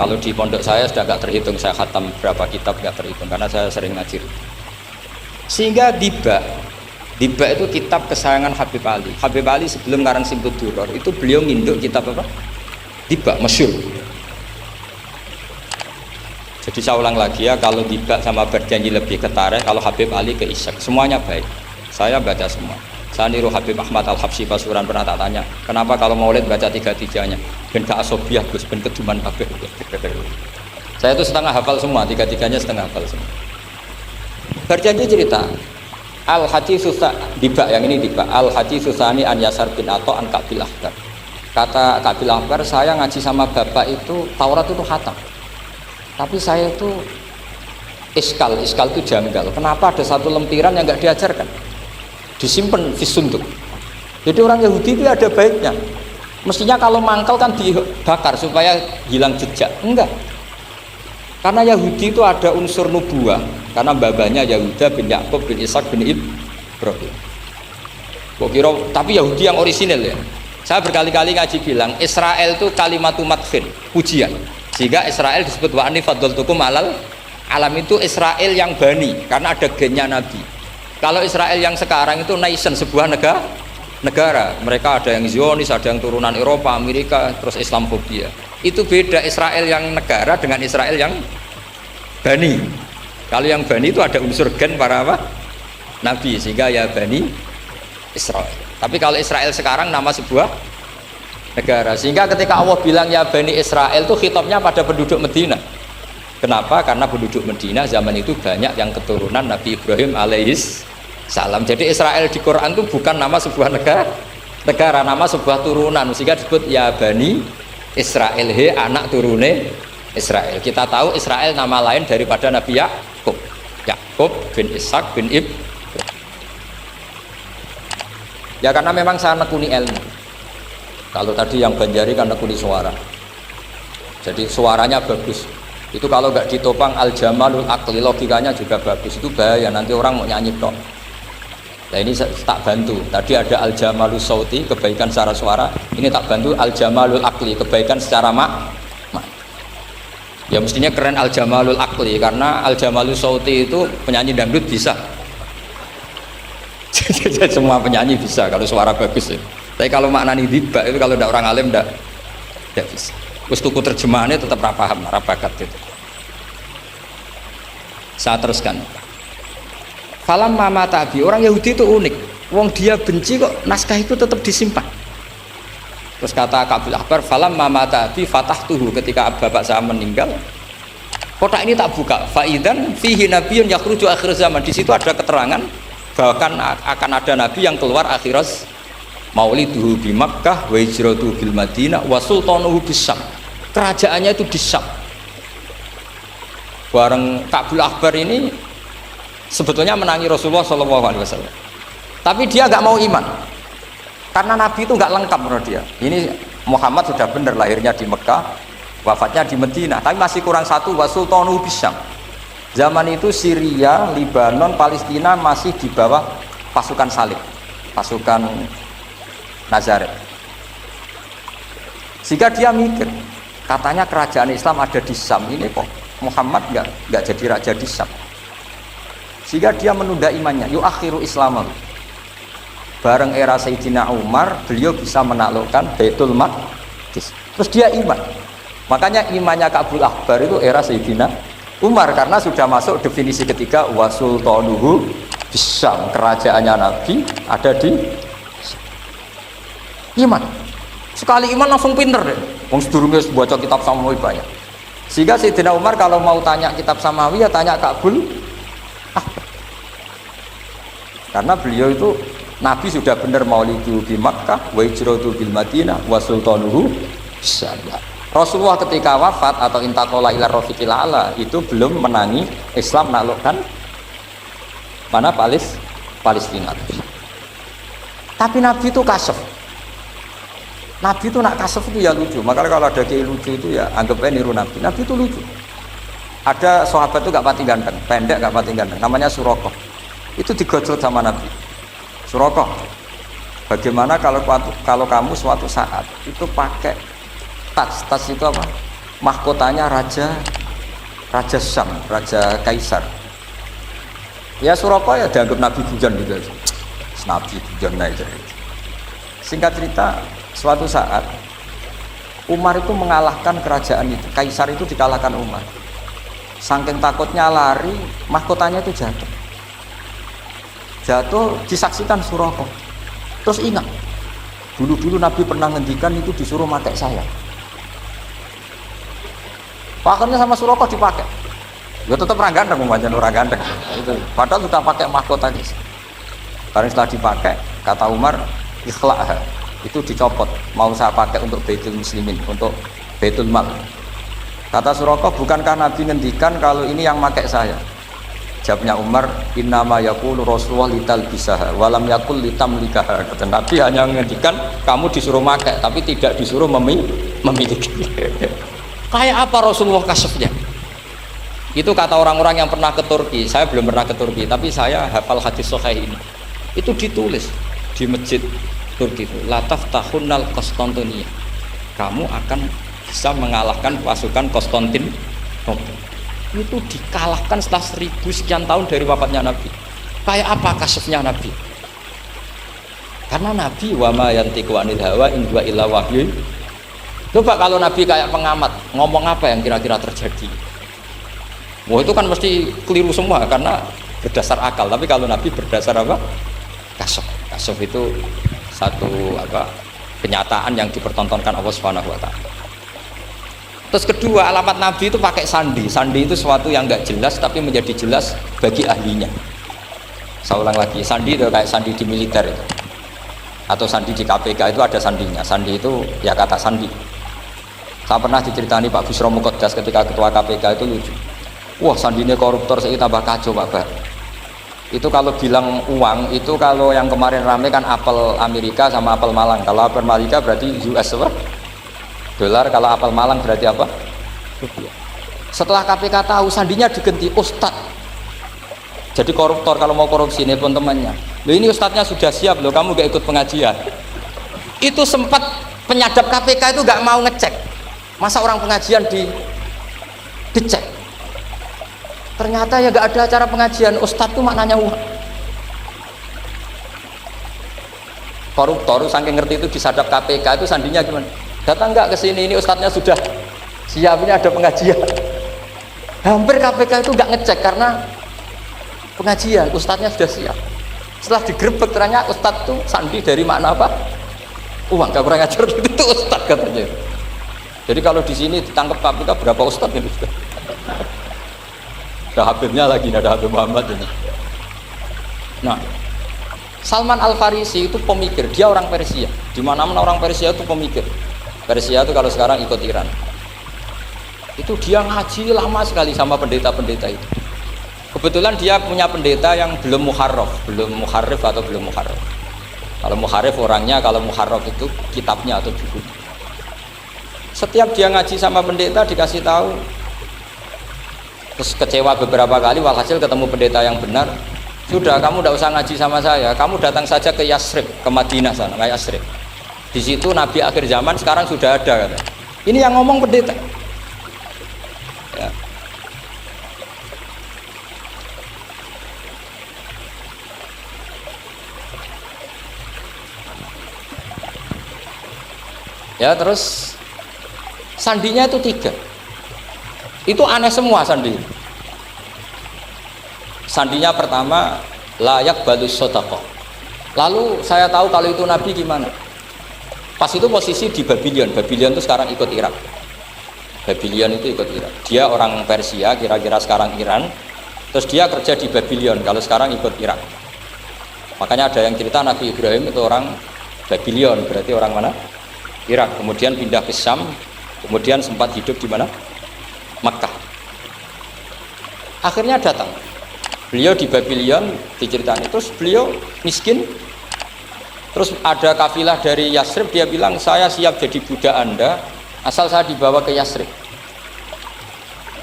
Kalau di pondok saya sudah nggak terhitung saya khatam berapa kitab, nggak terhitung karena saya sering ngaji rutin. Sehingga Diba itu kitab kesayangan Habib Ali. Habib Ali sebelum ngarang Simpul Duror itu beliau nginduk kitab apa? Diba, masyhur. Jadi saya ulang lagi ya, kalau Diba sama Berjanji lebih ke Tarikh, kalau Habib Ali ke Isyak, semuanya baik. Saya baca semua. Saya niru Habib Ahmad Al-Habsyi Pasuruan, pernah tak tanya, kenapa kalau Maulid baca 3-3-nya? Ben ke Asobiah, Gus, ben keduman kabeh. Saya itu setengah hafal semua, 3-3-nya setengah hafal semua. Berjanji cerita, Al-Hadis Susah Diba, yang ini Diba, Al-Hadis Susani an Yasar bin Ato an Kabil Ahbar. Kata Kabil Ahbar, saya ngaji sama bapak itu Taurat itu khatam. Tapi saya itu iskal itu janggal. Kenapa ada satu lempiran yang nggak diajarkan? Disimpan visunduk. Jadi orang Yahudi itu ada baiknya. Mestinya kalau mangkal kan dibakar supaya hilang jejak. Enggak. Karena Yahudi itu ada unsur nubuah. Karena babanya Yahuda bin Yakub bin Ishak bin Ibrahim. Kok kira, tapi Yahudi yang orisinil ya. Saya berkali-kali ngaji bilang Israel itu kalimatu madhin, pujian. Sehingga Israel disebut wa'ani fadhaltukum alal alam, itu Israel yang bani karena ada gennya Nabi. Kalau Israel yang sekarang itu nation, sebuah negara. Mereka ada yang Zionis, ada yang turunan Eropa, Amerika, terus Islamophobia. Itu beda Israel yang negara dengan Israel yang bani. Kalau yang bani itu ada unsur gen para apa? Nabi, sehingga ya bani Israel. Tapi kalau Israel sekarang nama sebuah negara, sehingga ketika Allah bilang ya Bani Israel itu khitabnya pada penduduk Medina. Kenapa? Karena penduduk Medina zaman itu banyak yang keturunan Nabi Ibrahim alaihis salam. Jadi Israel di Quran itu bukan nama sebuah negara, nama sebuah turunan, sehingga disebut ya Bani Israel, he anak turune Israel. Kita tahu Israel nama lain daripada Nabi Yakub bin Ishak bin Ibrahim. Ya karena memang saya nekuni ilmu. Kalau tadi yang Banjari kan nekuni suara, jadi suaranya bagus. Itu kalau nggak ditopang al-jamalul akli, logikanya juga bagus. Itu bahaya, nanti orang mau nyanyi tok. Nah ini tak bantu. Tadi ada al-jamalul sauti, kebaikan secara suara. Ini tak bantu al-jamalul akli, kebaikan secara mak. Ya mestinya keren al-jamalul akli, karena al-jamalul sauti itu penyanyi dangdut bisa. Semua penyanyi bisa kalau suara bagus ya. Tapi kalau maknani Diba itu kalau tidak orang alim tidak bisa. Terus tuku terjemahannya tetap rapaham, rapakat itu. Saya teruskan. Falam mama tabi, orang Yahudi itu unik. Wong dia benci kok naskah itu tetap disimpan. Terus kata Kabil Ahbar, falam mama tabi fatah tuhu, ketika bapak saya meninggal, kotak ini tak buka. Faidan fihi nabiyun yakhruju akhir zaman. Di situ ada keterangan bahkan akan ada nabi yang keluar akhirat, mauliduhu bi Makkah wa hijratuhu bil Madinah wa sultanuhu bis Syam. Kerajaannya itu di Syam. Bareng Kabil Ahbar ini sebetulnya menangi Rasulullah SAW, tapi dia nggak mau iman karena nabi itu nggak lengkap menurut dia. Ini Muhammad sudah benar lahirnya di Mekah, wafatnya di Madinah, tapi masih kurang satu, wa sultanuhu bis Syam. Zaman itu Syria, Lebanon, Palestina masih di bawah pasukan salib, pasukan Nazaret. Sehingga dia mikir, katanya kerajaan Islam ada di Syam, ini kok Muhammad nggak jadi raja di Syam. Sehingga dia menunda imannya, yuakhiru Islamahu. Bareng era Sayyidina Umar, beliau bisa menaklukkan Baitul Maqdis. Terus dia iman. Makanya imannya Kabil Ahbar itu era Sayyidina Umar, karena sudah masuk definisi ketiga, wa sultanuhu bis Syam, kerajaannya Nabi ada di iman. Sekali iman langsung pinter deh. Wong sedurunge baca kitab Samawi banyak. Sehingga Sayyidina Umar kalau mau tanya kitab Samawi ya tanya Kabil Ahbar. Karena beliau itu Nabi sudah benar maulidu bi Makkah wa hijratu bil Madinah wa sultanuhu bis Syam. Rasulullah ketika wafat atau intaqala ila rafiqil a'la itu belum menangi Islam menaklukkan mana Palestina. Tapi Nabi itu kasef. Nabi itu nak kasef itu ya lucu. Makanya kalau ada kiai lucu itu ya anggapnya niru Nabi. Nabi itu lucu. Ada sahabat itu gak pati ganteng, pendek gak pati ganteng. Namanya Surakoh. Itu digojlot sama Nabi. Surakoh, bagaimana kalau kamu suatu saat itu pakai tas itu apa? Mahkotanya Raja Syam, Raja Kaisar. Ya Surakoh ya dianggap Nabi hujan gitu aja. Nabi hujan aja. Singkat cerita, suatu saat Umar itu mengalahkan kerajaan itu. Kaisar itu dikalahkan Umar. Saking takutnya lari, mahkotanya itu jatuh disaksikan Surakoh. Terus ingat, dulu Nabi pernah ngendikan itu disuruh pakai saya. Akhirnya sama Surakoh dipakai. Ya tetap orang ganteng, orang ganteng. Itu. Padahal sudah pakai mahkota guys. Karena setelah dipakai, kata Umar, ikhla'ha. Itu dicopot. Mau saya pakai untuk Baitul Muslimin, untuk Baitul Mal. Kata Surakoh, bukankah Nabi ngendikan kalau ini yang pakai saya? Jawabnya Umar, innama yaqulu Rasulullah lital bisaha walam yaqul litamlikaha. Kata Nabi hanya menghentikan kamu disuruh pakai tapi tidak disuruh memiliki. Kayak apa Rasulullah kasefnya? Itu kata orang-orang yang pernah ke Turki. Saya belum pernah ke Turki, tapi saya hafal hadis sahih ini. Itu ditulis di masjid Turki itu, la taftahunnal Konstantinia. Kamu akan bisa mengalahkan pasukan Konstantinopel. Itu dikalahkan setelah 1000 sekian tahun dari wafatnya Nabi. Kayak apa kasefnya Nabi? Karena Nabi wa ma yantiqu anil hawa in huwa illa wahyu. Coba kalau Nabi kayak pengamat, ngomong apa yang kira-kira terjadi? Wah itu kan mesti keliru semua karena berdasar akal. Tapi kalau Nabi berdasar apa? Kasef. Kasef itu satu kenyataan yang dipertontonkan Allah Subhanahu wa taala. Terus kedua, alamat Nabi itu pakai sandi. Sandi itu sesuatu yang enggak jelas tapi menjadi jelas bagi ahlinya. Saya ulang lagi, sandi itu kayak sandi di militer itu. Atau sandi di KPK itu ada sandinya. Sandi itu ya kata sandi. Saya pernah diceritani Pak Busro Mukoddas ketika ketua KPK itu lucu. Wah sandinya koruptor, saya tambah kacau Pak Bar. Itu kalau bilang uang, itu kalau yang kemarin rame kan apel Amerika sama apel Malang. Kalau apel Amerika berarti US apa? Dolar, kalau apel Malang berarti apa? Rupiah. Setelah KPK tahu sandinya diganti Ustadz. Jadi koruptor kalau mau korupsi ini pun temannya. Loh ini Ustadznya sudah siap loh, kamu gak ikut pengajian. Itu sempat penyadap KPK itu gak mau ngecek. Masa orang pengajian dicek? Ternyata ya gak ada acara pengajian. Ustadz itu maknanya uang. Koruptor saking ngerti itu disadap KPK itu sandinya gimana? Datang nggak ke sini, ini ustadznya sudah siap, ini ada pengajian. Hampir KPK itu nggak ngecek karena pengajian, ustadznya sudah siap. Setelah digerebek ternyata ustadz itu sandi dari makna apa? Uang, gak kurang ajar gitu, itu ustadz katanya. Jadi kalau di sini ditangkap KPK berapa ustadz ini sudah? Ada Habibnya lagi, ada Habib Muhammad ini. Nah, Salman Al Farisi itu pemikir, dia orang Persia. Di mana-mana orang Persia itu pemikir. Persia itu kalau sekarang ikut Iran. Itu dia ngaji lama sekali sama pendeta-pendeta itu. Kebetulan dia punya pendeta yang belum muharraf atau belum muharraf. Kalau muharraf orangnya, kalau muharraf itu kitabnya atau buku. Setiap dia ngaji sama pendeta dikasih tahu. Terus kecewa beberapa kali, walhasil ketemu pendeta yang benar. Sudah, kamu tidak usah ngaji sama saya. Kamu datang saja ke Yasrib, ke Madinah sana, ke Yasrib. Di situ Nabi akhir zaman sekarang sudah ada. Kata. Ini yang ngomong pendeta. Ya. Ya terus sandinya itu 3. Itu aneh semua sandi. Sandinya pertama layak balus sodaqah. Lalu saya tahu kalau itu Nabi gimana. Pas itu posisi di Babylon. Babylon itu sekarang ikut Irak. Babylon itu ikut Irak. Dia orang Persia, kira-kira sekarang Iran. Terus dia kerja di Babylon. Kalau sekarang ikut Irak. Makanya ada yang cerita Nabi Ibrahim itu orang Babylon. Berarti orang mana? Irak. Kemudian pindah ke Syam. Kemudian sempat hidup di mana? Makkah. Akhirnya datang. Beliau di Babylon diceritani. Terus beliau miskin. Terus ada kafilah dari Yasrib, dia bilang saya siap jadi budak Anda asal saya dibawa ke Yasrib.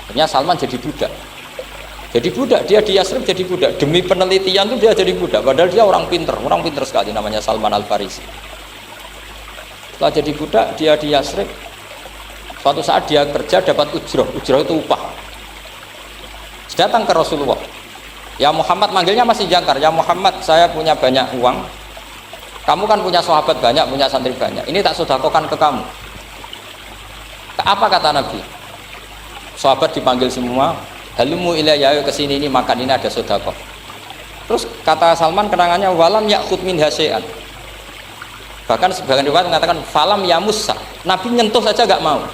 Akhirnya Salman jadi budak. Jadi budak, dia di Yasrib jadi budak. Demi penelitian tuh dia jadi budak. Padahal dia orang pinter sekali, namanya Salman Al-Farisi. Setelah jadi budak, dia di Yasrib. Suatu saat dia kerja dapat ujroh itu upah. Datang ke Rasulullah. Ya Muhammad, manggilnya masih jangkar. Ya Muhammad, saya punya banyak uang. Kamu kan punya sahabat banyak, punya santri banyak. Ini tak sedekahkan ke kamu. Apa kata Nabi? Sahabat dipanggil semua. Halumu ilayya, kesini ini makan, ini ada sedekah. Terus kata Salman kenangannya walam ya'khud min hasya'an. Bahkan sebagian riwayat mengatakan falam yamussa. Nabi nyentuh saja gak mau.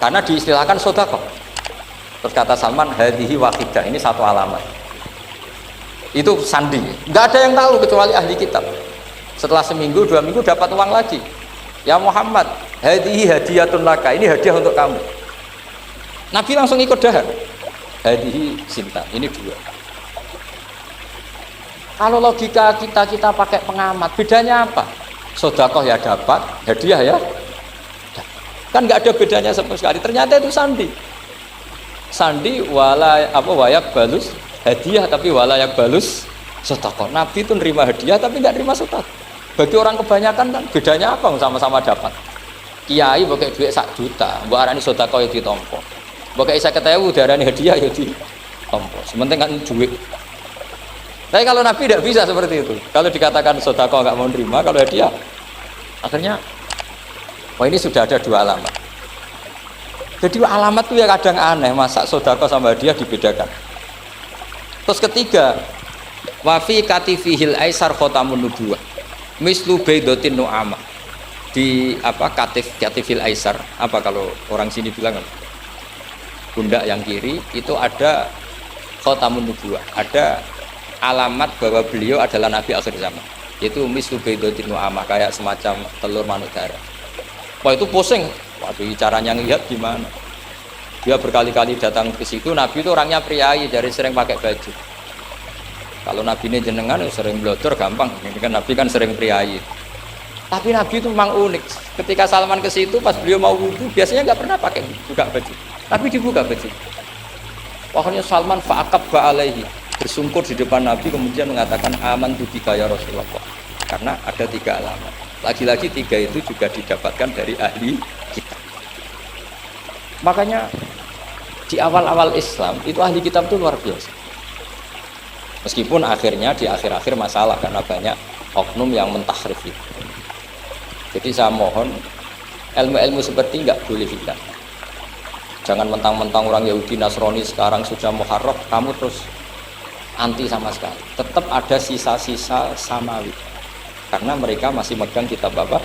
Karena diistilahkan sedekah. Terus kata Salman hadhihi wahidah, ini satu alamat. Itu sandi. Enggak ada yang tahu kecuali ahli kitab. Setelah seminggu, 2 minggu dapat uang lagi. Ya Muhammad, hadhihi hadiyatun laka, ini hadiah untuk kamu. Nabi langsung ikut dahar. Hadhihi sinta, ini 2. Kalau logika kita pakai pengamat, bedanya apa? Sedekah ya dapat, hadiah ya. Kan nggak ada bedanya sama sekali. Ternyata itu sandi. Sandi wayak balus hadiah, tapi walayak balus sedekah. Nabi itu nerima hadiah tapi nggak nerima sedekah. Bagi orang kebanyakan kan bedanya apa? Sama-sama dapat. Kiai pakai duit 1 juta, mbok arani sedekah ya ditampa. Pakai 50.000 diarani hadiah ya ditampa. Sementing kan duit. Tapi kalau Nabi tidak bisa seperti itu. Kalau dikatakan sedekah nggak mau nerima, kalau hadiah akhirnya ini sudah ada 2 alamat. Jadi alamat itu ya kadang aneh, masa sedekah sama hadiah dibedakan. Terus ketiga, wa fi katifihil aisar khatamun nubuwah. Mislu baidatin nu'amah. Di katifil aisar, kalau orang sini bilang pundak yang kiri itu ada khatamun nubuwah. Ada alamat bahwa beliau adalah nabi akhir zaman. Itu mislu baidatin nu'amah, kayak semacam telur manukara. Wah itu pusing. Waduh, caranya ngelihat gimana? Dia berkali-kali datang ke situ. Nabi itu orangnya priayi, dari sering pakai baju. Kalau Nabi ini jenengan sering blodor gampang. Ini kan Nabi kan sering priayi. Tapi Nabi itu memang unik. Ketika Salman ke situ, pas beliau mau wudhu, biasanya nggak pernah pakai buka baju. Tapi dibuka baju. Pokoknya Salman fa'aqabba alaihi, bersungkur di depan Nabi, kemudian mengatakan aman tubika ya Rasulullah. Karena ada 3 alamat. Lagi-lagi 3 itu juga didapatkan dari ahli kitab. Makanya di awal-awal Islam itu ahli kitab itu luar biasa. Meskipun akhirnya di akhir-akhir masalah karena banyak oknum yang mentahrif itu. Jadi saya mohon ilmu-ilmu seperti nggak boleh hilang. Jangan mentang-mentang orang Yahudi Nasrani sekarang sudah muharraf kamu terus anti sama sekali. Tetap ada sisa-sisa samawi. Karena mereka masih megang kitab apa?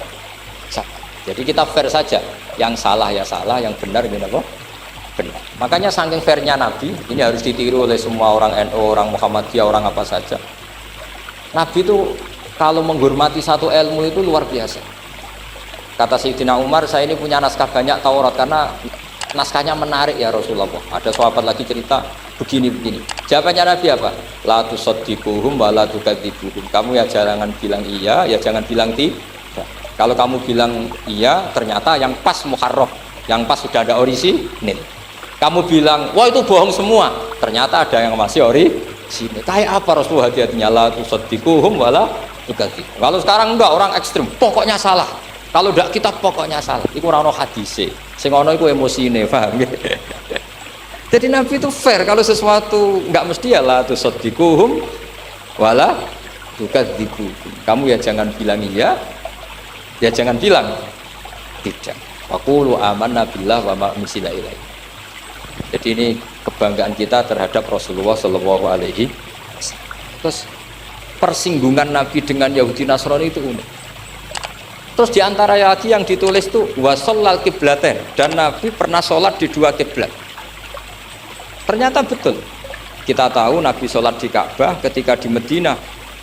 Jadi kita fair saja. Yang salah ya salah, yang benar gimana kok? Benar. Makanya saking fairnya Nabi, ini harus ditiru oleh semua orang NU, orang Muhammadiyah, orang apa saja. Nabi itu kalau menghormati satu ilmu itu luar biasa. Kata Sayyidina Umar, saya ini punya naskah banyak Taurat karena naskahnya menarik ya Rasulullah. Ada sahabat lagi cerita begini-begini. Jawabannya Nabi apa? La tusaddiquhum wa la tukadzibuhum. Kamu ya jangan bilang iya, ya jangan bilang tidak. Kalau kamu bilang iya, ternyata yang pas muharraf, yang pas sudah ada orisinil. Kamu bilang, wah itu bohong semua, ternyata ada yang masih orisinil. Kayak apa Rasulullah hati-hatinya? La tusaddiquhum wa la tukadzibuhum. Kalau sekarang enggak, orang ekstrim, pokoknya salah. Kalau enggak kita pokoknya salah. Iku ora ono hadise. Sing ono iku emosine, paham nggih? Jadi Nabi itu fair, kalau sesuatu enggak mesti ya la tusaddiquhum wa la tukadzibuhum. Kamu ya jangan bilang iya, ya jangan bilang tidak. Waqulu amanna billah wa ma unsila ilaihi. Jadi ini kebanggaan kita terhadap Rasulullah Shallallahu Alaihi Wasallam. Terus persinggungan Nabi dengan Yahudi Nasrani itu unik. Terus diantara lagi yang ditulis itu wasallal kiblaten, dan Nabi pernah sholat di 2 kiblat. Ternyata betul. Kita tahu Nabi sholat di Ka'bah, ketika di Madinah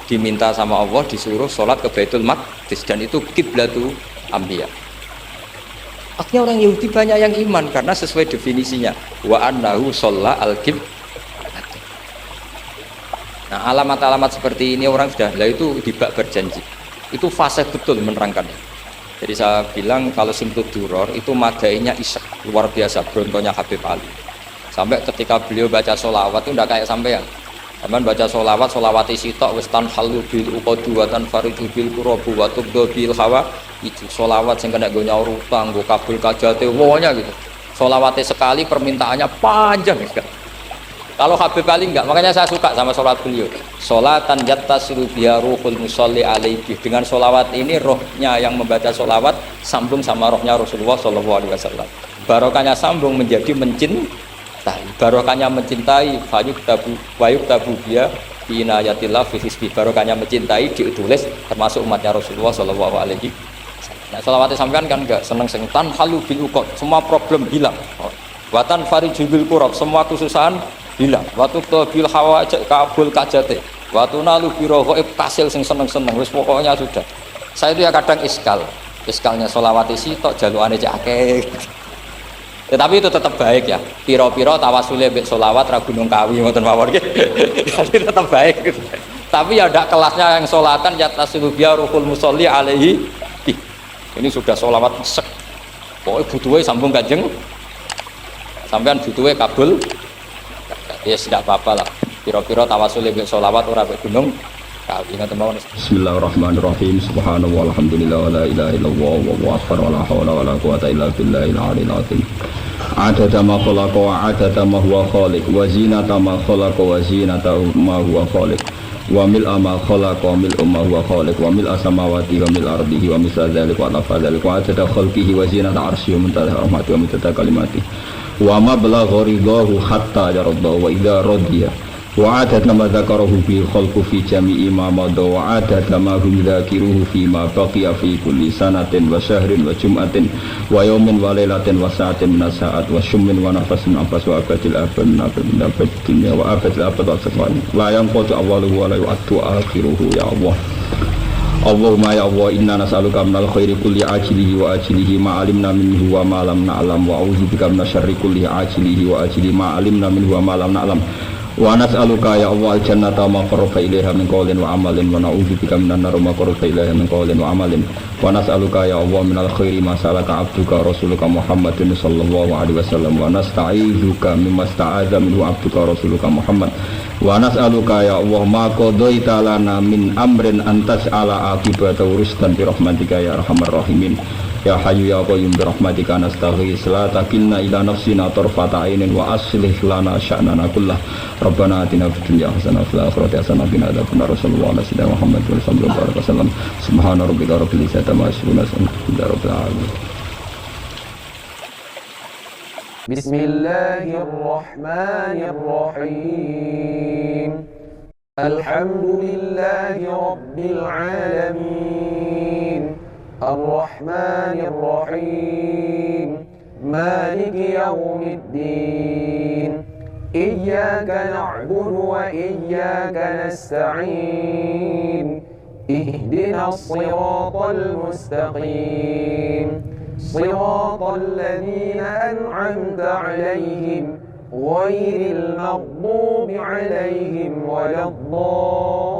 diminta sama Allah disuruh sholat ke Baitul Maqdis, dan itu kiblatul Anbiya. Akhirnya orang Yahudi banyak yang iman karena sesuai definisinya wa annahu sholla al-qiblat. Nah alamat-alamat seperti ini orang sudah lah itu dibak berjanji. Itu fasih betul menerangkannya. Jadi saya bilang kalau Simtud Duror itu madainya isek luar biasa, brontonya Habib Ali. Sampai ketika beliau baca sholawat itu tidak kayak sampean. Sampean baca sholawat, sholawati sitok wis tanhalu bil uqadu wa tanfariju bil qurabu wa tubdu bil hawa. Itu sholawat sing kena go nyaur utang, go kabul kajate pokoknya gitu. Sholawatnya sekali permintaannya panjang sekali. Kalau Habib Ali enggak, makanya saya suka sama sholat beliau. Sholatan yattasilu biha ruhul musolli alaihi. Dengan sholawat ini rohnya yang membaca sholawat sambung sama rohnya Rasulullah SAW. Barokahnya sambung menjadi mencintai. Barokahnya mencintai wayuk tabu biha binayatillah fi hisbi. Barokahnya mencintai ditulis termasuk umatnya Rasulullah SAW. Nah, sholawatnya sampean kan enggak seneng tan halu bil uqad, semua problem hilang. Watan fariju bil qurab, semua kesusahan hilang. Waktu bil hawa kabul kajate. Waktu nalu biro kasil sing seneng-seneng. Wis pokoknya sudah. Saya itu ya kadang iskalnya sholawati sitok jalukane cek akeh. Tetapi itu tetap baik ya. Piro-piro tawasule mbek sholawat ra Gunung Kawi ngoten mawon nggih. Jadi tetap baik. Tapi ya ndak kelasnya yang sholatan ya tasilu biya ruhul musolli alaihi. Ini sudah sholawat sek. Pokoknya butuhe sambung Kanjeng. Sampean butuhe kabul. Ya tidak apa-apa lah. Piro-piro tawasul lebih sholawat ora mbek gunung Kawi ngoten mawon. Bismillahirrahmanirrahim. Subhanallah walhamdulillah wa la ilaha illallah wallahu akbar wa la haula wa la quwata illa billahil aliyil azim. Adada ma khalaqa wa adada ma huwa khaliq wa zinata ma khalaqa wa zinata ma huwa khaliq wa mil'a ma khalaqa wa mil'a ma huwa khaliq wa mil'a samawati wa mil'a ardihi wa misla dzalika wa nafa dzalika wa adada khalqihi wa zinata arsyihi wa minta rahmati wa minta kalimati wa ma balagha ridahu hatta yarda wa idza radiya wa adad ma dzakarahu fi khalqu fi jami'i ma madha wa adad ma hum dzakiruhu fi ma baqiya fi kulli sanatin wa shahrin wa jum'atin wa yawmin wa lailatin wa sa'atin min as-sa'at wa shummin wa nafasin anfas wa abadil abad min abad dunya wa abadil abad wa safani la yanqatu awwaluhu wa la yu'addu akhiruhu ya Allah. Allahumma ya Allah inna nas'aluka minal khairi kulli ajilihi wa ajilihi ma alimna minhu wa ma lam na'lam wa a'udzubika minasyarri kulli ajilihi wa ajilihi ma alimna minhu wa ma lam na'lam wa nas'aluka ya Allah al-jannata ma qarraba ilaiha min qawlin wa amalin wa na'udzubika minan nar ma qarraba ilaiha min qawlin wa amalin wa nas'aluka ya Allah minal khairi ma salaka abduka rasuluka Muhammadin sallallahu alaihi wasallam wa nasta'izuka mimma sta'adza minhu abduka rasuluka Muhammad wa nas'aluka ya Allah ma qadaita lana min amrin antas ala akibata rusdan bi rahmatika ya arhamar rahimin ya hayyu ya qayyum bi rahmatika nastaghis la takilna ila nafsina tarfata ainin wa aslih lana sya'nana kullah rabbana atina fid dunya hasanah wa fil akhirati hasanah wa qina adzabannar sallallahu alaihi Muhammad sallallahu alaihi wasallam subhana rabbika rabbil izzati amma yasifun wa salamun rabbil alamin. Bismillahirrahmanirrahim. Alhamdulillahi rabbil alamin. Ar-Rahmanir-Rahim. Maliki yaumiddin. Iyyaka na'budu wa iyyaka nasta'in. Ihdinas siratal mustaqim. صراط الذين أنعمت عليهم غير المغضوب عليهم ولا الضالين